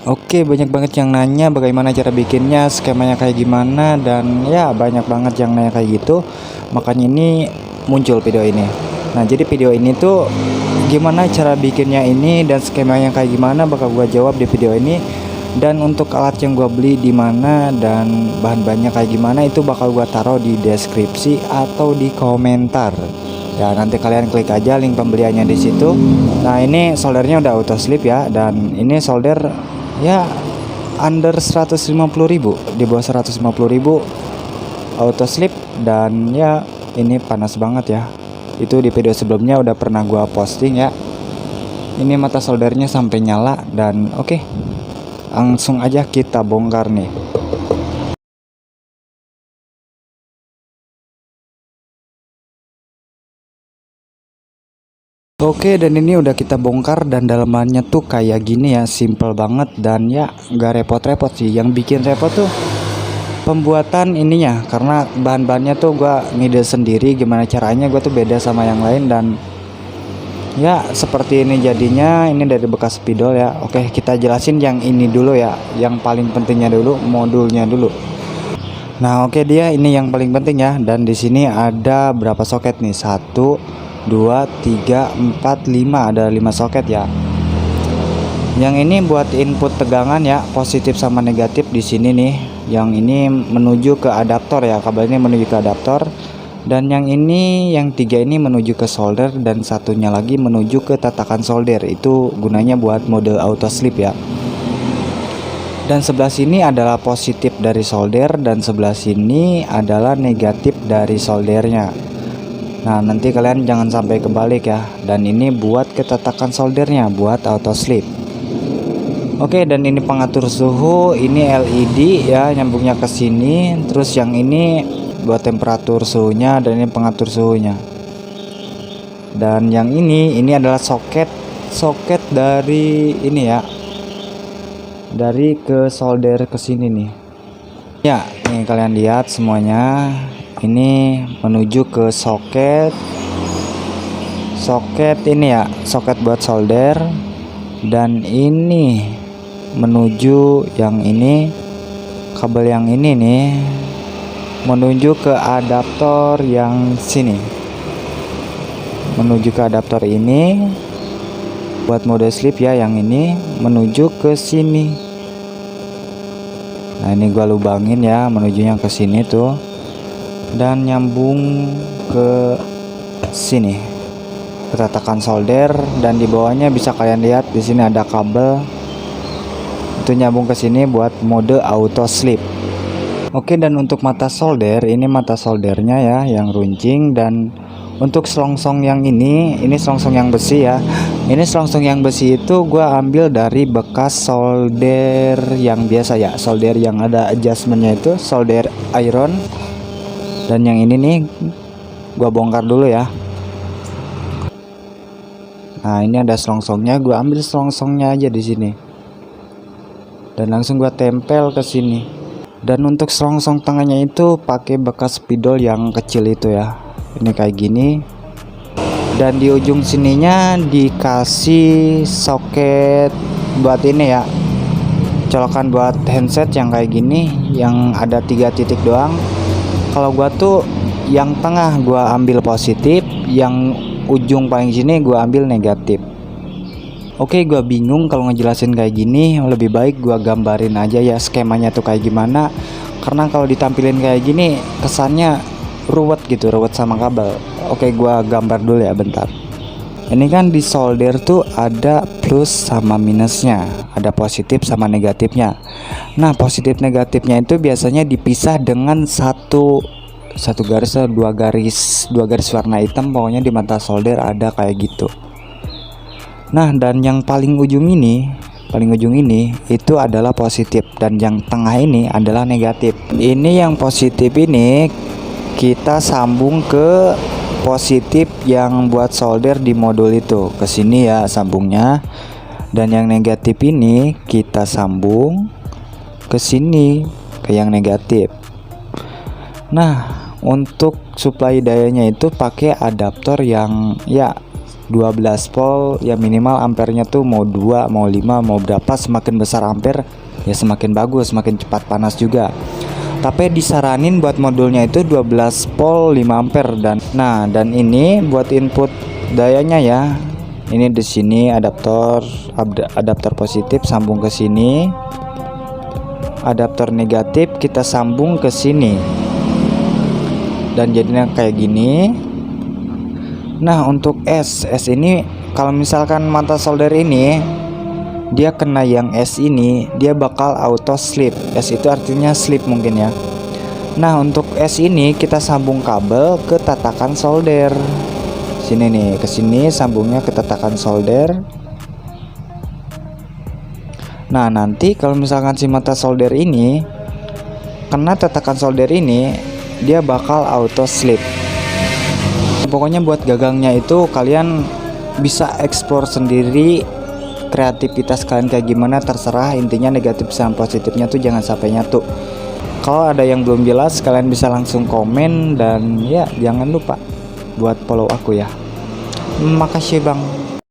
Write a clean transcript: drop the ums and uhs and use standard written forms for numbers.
Oke, banyak banget yang nanya bagaimana cara bikinnya, skemanya kayak gimana, dan ya banyak banget yang nanya kayak gitu. Makanya ini muncul video ini. Nah, jadi video ini tuh gimana cara bikinnya ini dan skemanya kayak gimana bakal gua jawab di video ini. Dan untuk alat yang gua beli di mana dan bahan-bahannya kayak gimana itu bakal gua taruh di deskripsi atau di komentar. Ya, nanti kalian klik aja link pembeliannya di situ. Nah, ini soldernya udah auto slip ya, dan ini solder ya under 150.000, di bawah 150.000 auto slip. Dan ya ini panas banget ya, itu di video sebelumnya udah pernah gua posting ya. Ini mata soldernya sampai nyala. Dan oke, langsung aja kita bongkar nih. Oke, dan ini udah kita bongkar dan dalamannya tuh kayak gini ya, simple banget dan ya nggak repot-repot sih. Yang bikin repot tuh pembuatan ininya, karena bahan-bahannya tuh gua ngide sendiri gimana caranya, gua tuh beda sama yang lain. Dan ya seperti ini jadinya. Ini dari bekas spidol ya. Oke, kita jelasin yang ini dulu ya, yang paling pentingnya dulu, modulnya dulu. Nah, oke, dia ini yang paling penting ya. Dan di sini ada berapa soket nih? 1 2 3 4 5, ada 5 soket ya. Yang ini buat input tegangan ya, positif sama negatif di sini nih. Yang ini menuju ke adaptor ya, kabel ini menuju ke adaptor. Dan yang ini, yang 3 ini menuju ke solder, dan satunya lagi menuju ke tatakan solder. Itu gunanya buat mode auto slip ya. Dan sebelah sini adalah positif dari solder, dan sebelah sini adalah negatif dari soldernya. Nah, nanti kalian jangan sampai kebalik ya. Dan ini buat ketatakan soldernya, buat auto slip. Oke, dan ini pengatur suhu, ini LED ya, nyambungnya ke sini. Terus yang ini buat temperatur suhunya, dan ini pengatur suhunya. Dan yang ini adalah soket dari ini ya, dari ke solder ke sini nih. Ya, nih kalian lihat semuanya. Ini menuju ke soket ini ya, soket buat solder. Dan ini menuju yang ini, kabel yang ini nih menuju ke adaptor yang sini, menuju ke adaptor ini buat mode slip ya. Yang ini menuju ke sini. Nah, ini gua lubangin ya, menujunya ke sini tuh, dan nyambung ke sini, ketatakan solder. Dan di bawahnya bisa kalian lihat di sini ada kabel, itu nyambung ke sini buat mode auto slip. Oke, dan untuk mata solder, ini mata soldernya ya yang runcing. Dan untuk selongsong yang ini selongsong yang besi ya. Ini selongsong yang besi itu gua ambil dari bekas solder yang biasa ya, solder yang ada adjustmentnya, itu solder iron. Dan yang ini nih gua bongkar dulu ya. Nah, ini ada selongsongnya, gua ambil selongsongnya aja di sini. Dan langsung gua tempel ke sini. Dan untuk selongsong tengahnya itu pakai bekas spidol yang kecil itu ya. Ini kayak gini. Dan di ujung sininya dikasih soket buat ini ya, colokan buat handset yang kayak gini, yang ada 3 titik doang. Kalau gua tuh yang tengah gua ambil positif, yang ujung paling sini gua ambil negatif. Oke, gua bingung kalau ngejelasin kayak gini, lebih baik gua gambarin aja ya skemanya tuh kayak gimana. Karena kalau ditampilin kayak gini kesannya ruwet gitu, ruwet sama kabel. Oke, gua gambar dulu ya bentar. Ini kan di solder tuh ada plus sama minusnya, ada positif sama negatifnya. Nah, positif negatifnya itu biasanya dipisah dengan satu garis, dua garis warna hitam. Pokoknya di mata solder ada kayak gitu. Nah, dan yang paling ujung ini itu adalah positif, dan yang tengah ini adalah negatif. Ini yang positif ini kita sambung ke positif yang buat solder di modul itu, ke sini ya sambungnya. Dan yang negatif ini kita sambung ke sini, ke yang negatif. Nah, untuk suplai dayanya itu pakai adaptor yang ya 12 volt ya, minimal ampernya tuh mau 2 mau 5 mau berapa, semakin besar ampere ya semakin bagus, semakin cepat panas juga. Tapi disaranin buat modulnya itu 12 volt 5 ampere. Dan ini buat input dayanya ya. Ini di sini adaptor positif sambung ke sini. Adaptor negatif kita sambung ke sini. Dan jadinya kayak gini. Nah, untuk S ini kalau misalkan mata solder ini dia kena yang S ini, dia bakal auto slip. S itu artinya slip mungkin ya. Nah, untuk S ini kita sambung kabel ke tatakan solder. Sini nih, ke sini sambungnya ke tatakan solder. Nah, nanti kalau misalkan si mata solder ini kena tatakan solder ini, dia bakal auto slip. Pokoknya buat gagangnya itu kalian bisa explore sendiri, kreativitas kalian kayak gimana terserah, intinya negatif sama positifnya tuh jangan sampai nyatu. Kalau ada yang belum jelas kalian bisa langsung komen, dan ya jangan lupa buat follow aku ya. Makasih bang.